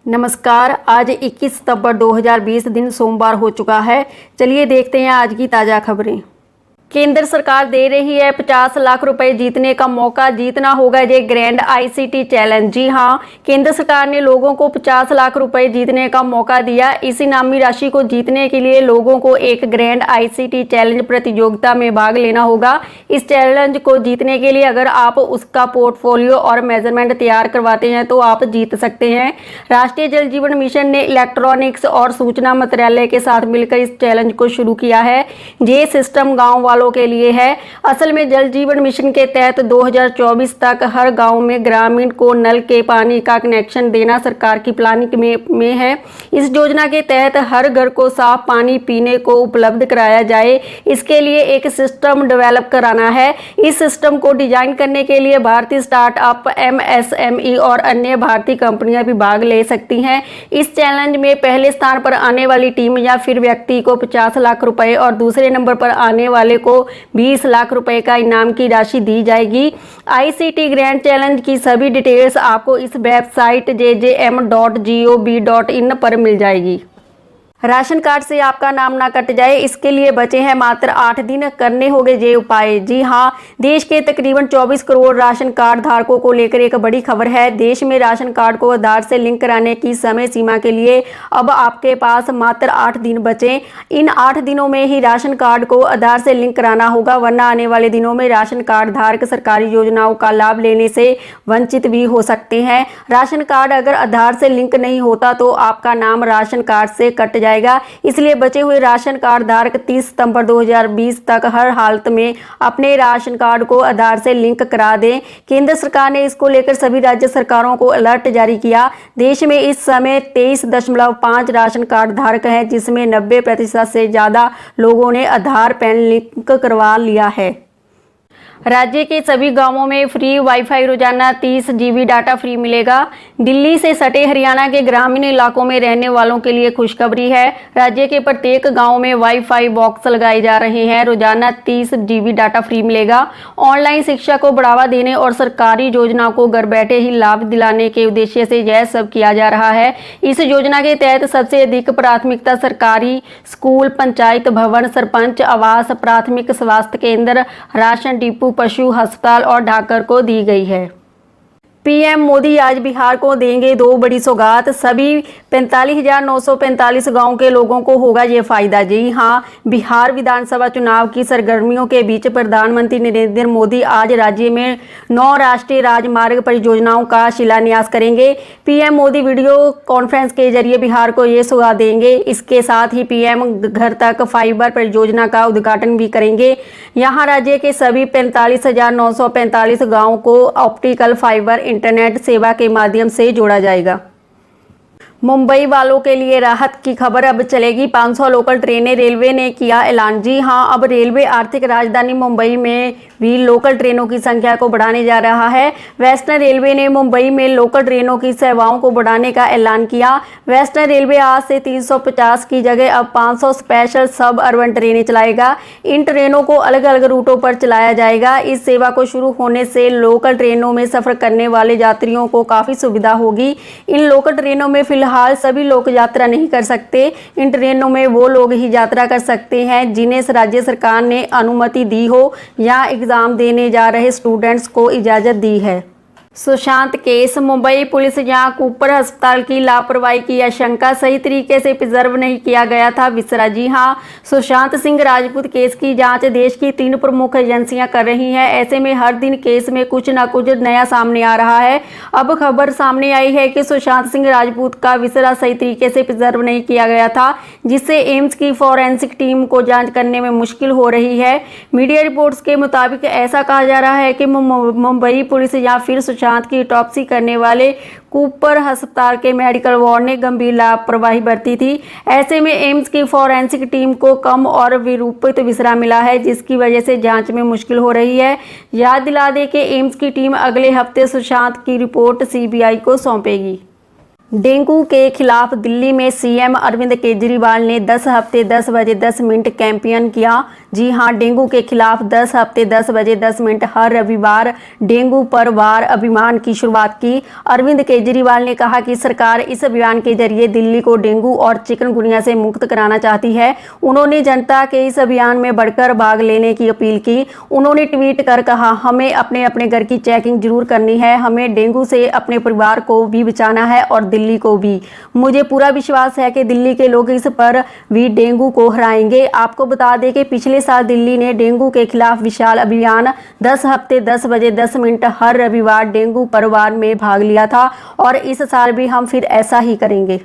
नमस्कार। आज 21 सितंबर 2020 दिन सोमवार हो चुका है। चलिए देखते हैं आज की ताज़ा खबरें। केंद्र सरकार दे रही है 50 लाख रुपए जीतने का मौका। जीतना होगा ये ग्रैंड आईसीटी चैलेंज। जी हां, केंद्र सरकार ने लोगों को 50 लाख रुपए जीतने का मौका दिया। इस इनामी राशि को जीतने के लिए लोगों को एक ग्रैंड आईसीटी चैलेंज प्रतियोगिता में भाग लेना होगा। इस चैलेंज को जीतने के लिए अगर आप उसका पोर्टफोलियो और मेजरमेंट तैयार करवाते हैं तो आप जीत सकते हैं। राष्ट्रीय जल जीवन मिशन ने इलेक्ट्रॉनिक्स और सूचना मंत्रालय के साथ मिलकर इस चैलेंज को शुरू किया है। ये सिस्टम गाँव वालों के लिए है। असल में जल जीवन मिशन के तहत 2024 तक हर गांव में ग्रामीण को नल के पानी का कनेक्शन देना सरकार की प्लानिंग में है। इस योजना के तहत हर घर को साफ पानी पीने को उपलब्ध कराया जाए, इसके लिए एक सिस्टम डेवलप कराना है। इस सिस्टम को डिजाइन करने के लिए भारतीय स्टार्टअप, एमएसएमई और अन्य भारतीय कंपनियां भी भाग ले सकती हैं। इस चैलेंज में पहले स्थान पर आने वाली टीम या फिर व्यक्ति को 50 लाख रुपए और दूसरे नंबर पर आने वाले को 20 लाख रुपए का इनाम की राशि दी जाएगी। आईसीटी ग्रैंड चैलेंज की सभी डिटेल्स आपको इस वेबसाइट jjm.gov.in पर मिल जाएगी। राशन कार्ड से आपका नाम ना कट जाए, इसके लिए बचे हैं मात्र 8 दिन। करने होंगे ये उपाय। जी हां, देश के तकरीबन 24 करोड़ राशन कार्ड धारकों को लेकर एक बड़ी खबर है। देश में राशन कार्ड को आधार से लिंक कराने की समय सीमा के लिए अब आपके पास मात्र 8 दिन बचे। इन 8 दिनों में ही राशन कार्ड को आधार से लिंक कराना होगा, वरना आने वाले दिनों में राशन कार्ड धारक सरकारी योजनाओं का लाभ लेने से वंचित भी हो सकते हैं। राशन कार्ड अगर आधार से लिंक नहीं होता तो आपका नाम राशन कार्ड से कट जाएगा। इसलिए बचे हुए राशन कार्ड धारक 30 सितंबर 2020 तक हर हालत में अपने राशन कार्ड को आधार से लिंक करा दें। केंद्र सरकार ने इसको लेकर सभी राज्य सरकारों को अलर्ट जारी किया। देश में इस समय 23.5 राशन कार्ड धारक हैं, जिसमें 90% से ज्यादा लोगों ने आधार पैन लिंक करवा लिया है। राज्य के सभी गांवों में फ्री वाईफाई रोजाना 30 GB डाटा फ्री मिलेगा। दिल्ली से सटे हरियाणा के ग्रामीण इलाकों में रहने वालों के लिए खुशखबरी है। राज्य के प्रत्येक गांव में वाईफाई बॉक्स लगाए जा रहे हैं। रोजाना 30 GB डाटा फ्री मिलेगा। ऑनलाइन शिक्षा को बढ़ावा देने और सरकारी योजनाओं को घर बैठे ही लाभ दिलाने के उद्देश्य से यह सब किया जा रहा है। इस योजना के तहत सबसे अधिक प्राथमिकता सरकारी स्कूल, पंचायत भवन, सरपंच आवास, प्राथमिक स्वास्थ्य केंद्र, राशन डिपो, पशु अस्पताल और डाकघर को दी गई है। पीएम मोदी आज बिहार को देंगे 2 बड़ी सौगात। सभी 45,945 गांव के लोगों को होगा ये फायदा। जी हां, बिहार विधानसभा चुनाव की सरगर्मियों के बीच प्रधानमंत्री नरेंद्र मोदी आज राज्य में 9 राष्ट्रीय राजमार्ग परियोजनाओं का शिलान्यास करेंगे। पीएम मोदी वीडियो कॉन्फ्रेंस के जरिए बिहार को ये सौगात देंगे। इसके साथ ही पीएम घर तक फाइबर परियोजना का उद्घाटन भी करेंगे। यहाँ राज्य के सभी 45,945 गाँव को ऑप्टिकल फाइबर इंटरनेट सेवा के माध्यम से जोड़ा जाएगा। मुंबई वालों के लिए राहत की खबर अब चलेगी 500 लोकल ट्रेनें। रेलवे ने किया ऐलान। जी हां, अब रेलवे आर्थिक राजधानी मुंबई में भी लोकल ट्रेनों की संख्या को बढ़ाने जा रहा है। वेस्टर्न रेलवे ने मुंबई में लोकल ट्रेनों की सेवाओं को बढ़ाने का ऐलान किया। वेस्टर्न रेलवे आज से 350 की जगह अब 500 स्पेशल सब अर्बन ट्रेनें चलाएगा। इन ट्रेनों को अलग अलग रूटों पर चलाया जाएगा। इस सेवा को शुरू होने से लोकल ट्रेनों में सफर करने वाले यात्रियों को काफ़ी सुविधा होगी। इन लोकल ट्रेनों में फिलहाल सभी लोग यात्रा नहीं कर सकते। इन ट्रेनों में वो लोग ही यात्रा कर सकते हैं जिन्हें राज्य सरकार ने अनुमति दी हो या एग्जाम देने जा रहे स्टूडेंट्स को इजाज़त दी है। सुशांत केस। मुंबई पुलिस यहाँ कूपर अस्पताल की लापरवाही की आशंका, सही तरीके से प्रिजर्व नहीं किया गया था विसरा। जी हाँ, सुशांत सिंह राजपूत केस की जांच देश की 3 प्रमुख एजेंसियां कर रही हैं। ऐसे में हर दिन केस में कुछ ना कुछ नया सामने आ रहा है। अब खबर सामने आई है कि सुशांत सिंह राजपूत का विसरा सही तरीके से प्रिजर्व नहीं किया गया था, जिससे एम्स की फॉरेंसिक टीम को जाँच करने में मुश्किल हो रही है। मीडिया रिपोर्ट्स के मुताबिक ऐसा कहा जा रहा है कि मुंबई पुलिस या फिर सुशांत की ऑटोप्सी करने वाले कूपर अस्पताल के मेडिकल वार्ड ने गंभीर लापरवाही बरती थी। ऐसे में एम्स की फॉरेंसिक टीम को कम और विरूपित विसरा मिला है, जिसकी वजह से जांच में मुश्किल हो रही है। याद दिला दें कि एम्स की टीम अगले हफ्ते सुशांत की रिपोर्ट सीबीआई को सौंपेगी। डेंगू के खिलाफ दिल्ली में सीएम अरविंद केजरीवाल ने 10 हफ्ते 10 बजे 10 मिनट कैंपेन किया। जी हां, डेंगू के खिलाफ 10 हफ्ते 10 बजे 10 मिनट हर रविवार डेंगू पर वार अभियान की शुरुआत की। अरविंद केजरीवाल ने कहा कि सरकार इस अभियान के जरिए दिल्ली को डेंगू और चिकनगुनिया से मुक्त कराना चाहती है। उन्होंने जनता के इस अभियान में बढ़कर भाग लेने की अपील की। उन्होंने ट्वीट कर कहा, हमें अपने अपने घर की चेकिंग जरूर करनी है, हमें डेंगू से अपने परिवार को भी बचाना है और दिल्ली को भी। मुझे पूरा विश्वास है कि दिल्ली के लोग इस पर भी डेंगू को हराएंगे। आपको बता दें कि पिछले साल दिल्ली ने डेंगू के खिलाफ विशाल अभियान 10 हफ्ते 10 बजे 10 मिनट हर रविवार डेंगू पर वार में भाग लिया था और इस साल भी हम फिर ऐसा ही करेंगे।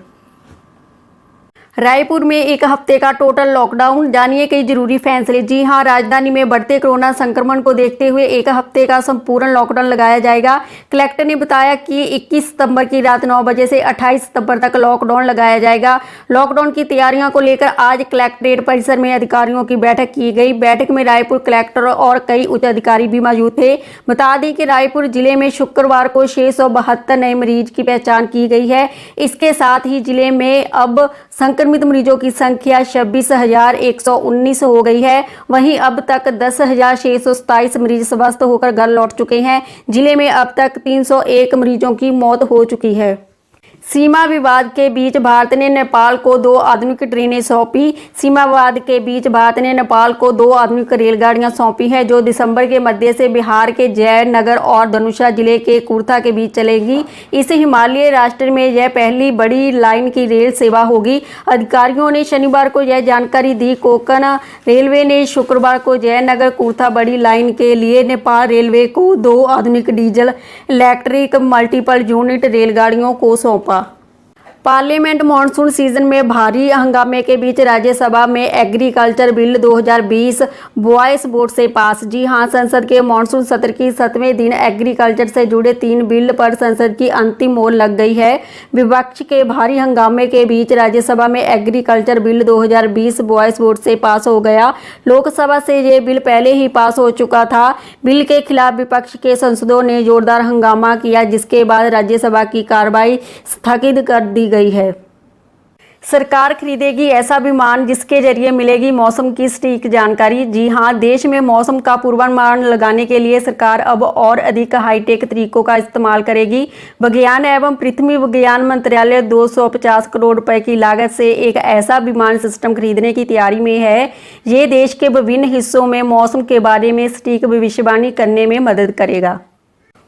रायपुर में एक हफ्ते का टोटल लॉकडाउन, जानिए कई जरूरी फैसले। जी हां, राजधानी में बढ़ते कोरोना संक्रमण को देखते हुए एक हफ्ते का संपूर्ण लॉकडाउन लगाया जाएगा। कलेक्टर ने बताया कि 21 सितंबर की रात 9 बजे से 28 सितंबर तक लॉकडाउन लगाया जाएगा। लॉकडाउन की तैयारियों को लेकर आज कलेक्ट्रेट परिसर में अधिकारियों की बैठक की गई। बैठक में रायपुर कलेक्टर और कई उच्च अधिकारी भी मौजूद थे। बता दें कि रायपुर जिले में शुक्रवार को 672 नए मरीज की पहचान की गई है। इसके साथ ही जिले में अब संक्रमित मरीजों की संख्या 26,119 हो गई है। वहीं अब तक 10,627 मरीज स्वस्थ होकर घर लौट चुके हैं। जिले में अब तक 301 मरीजों की मौत हो चुकी है। सीमा विवाद के बीच भारत ने नेपाल को 2 आधुनिक ट्रेनें सौंपी। सीमा विवाद के बीच भारत ने नेपाल को 2 आधुनिक रेलगाड़ियां सौंपी हैं, जो दिसंबर के मध्य से बिहार के जयनगर और धनुषा जिले के कुर्था के बीच चलेगी। इस हिमालयी राष्ट्र में यह पहली बड़ी लाइन की रेल सेवा होगी। अधिकारियों ने शनिवार को यह जानकारी दी। कोंकण रेलवे ने शुक्रवार को जयनगर कुर्था बड़ी लाइन के लिए नेपाल रेलवे को 2 आधुनिक डीजल इलेक्ट्रिक मल्टीपल यूनिट रेलगाड़ियों को सौंपा। पार्लियामेंट मॉनसून सीजन में भारी हंगामे के बीच राज्यसभा में एग्रीकल्चर बिल 2020 वॉइस वोट से पास। जी हां, संसद के मॉनसून सत्र की 7वें दिन एग्रीकल्चर से जुड़े 3 बिल पर संसद की अंतिम मोहर लग गई है। विपक्ष के भारी हंगामे के बीच राज्यसभा में एग्रीकल्चर बिल 2020 वॉइस वोट से पास हो गया। लोकसभा से ये बिल पहले ही पास हो चुका था। बिल के खिलाफ विपक्ष के सांसदों ने जोरदार हंगामा किया, जिसके बाद राज्यसभा की कार्रवाई स्थगित कर दी गई है। सरकार खरीदेगी ऐसा विमान जिसके जरिए मिलेगी मौसम की सटीक जानकारी। जी हां, देश में मौसम का पूर्वानुमान लगाने के लिए सरकार अब और अधिक हाईटेक तरीकों का इस्तेमाल करेगी। विज्ञान एवं पृथ्वी विज्ञान मंत्रालय 250 करोड़ रुपए की लागत से एक ऐसा विमान सिस्टम खरीदने की तैयारी में है। ये देश के विभिन्न हिस्सों में मौसम के बारे में सटीक भविष्यवाणी करने में मदद करेगा।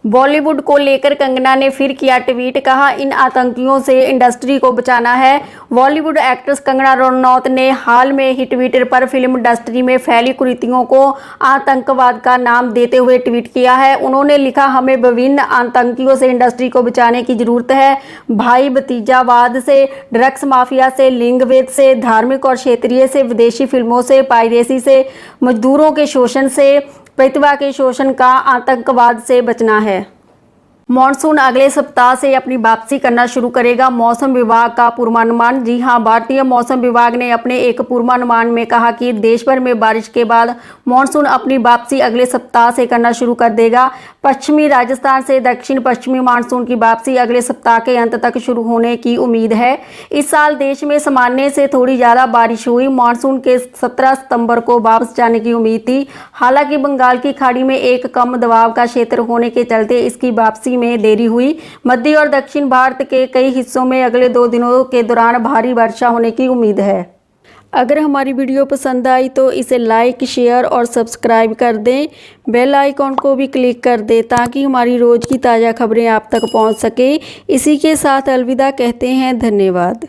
बॉलीवुड को लेकर कंगना ने फिर किया ट्वीट, कहा इन आतंकियों से इंडस्ट्री को बचाना है। बॉलीवुड एक्ट्रेस कंगना रनौत ने हाल में ही ट्विटर पर फिल्म इंडस्ट्री में फैली कुरीतियों को आतंकवाद का नाम देते हुए ट्वीट किया है। उन्होंने लिखा, हमें विभिन्न आतंकियों से इंडस्ट्री को बचाने की जरूरत है। भाई भतीजावाद से, ड्रग्स माफिया से, लिंगभेद से, धार्मिक और क्षेत्रीय से, विदेशी फिल्मों से, पायरेसी से, मजदूरों के शोषण से, प्रतिभा के शोषण का, आतंकवाद से बचना है। मॉनसून अगले सप्ताह से अपनी वापसी करना शुरू करेगा, मौसम विभाग का पूर्वानुमान। जी हां, भारतीय मौसम विभाग ने अपने एक पूर्वानुमान में कहा कि देश भर में बारिश के बाद मॉनसून अपनी वापसी अगले सप्ताह से करना शुरू कर देगा। पश्चिमी राजस्थान से दक्षिण पश्चिमी मानसून की वापसी अगले सप्ताह के अंत तक शुरू होने की उम्मीद है। इस साल देश में सामान्य से थोड़ी ज़्यादा बारिश हुई। मानसून के 17 सितंबर को वापस जाने की उम्मीद थी। हालांकि बंगाल की खाड़ी में एक कम दबाव का क्षेत्र होने के चलते इसकी वापसी में देरी हुई। मध्य और दक्षिण भारत के कई हिस्सों में अगले 2 दिनों के दौरान भारी वर्षा होने की उम्मीद है। अगर हमारी वीडियो पसंद आई तो इसे लाइक, शेयर और सब्सक्राइब कर दें। बेल आइकॉन को भी क्लिक कर दें ताकि हमारी रोज़ की ताज़ा खबरें आप तक पहुंच सके। इसी के साथ अलविदा कहते हैं। धन्यवाद।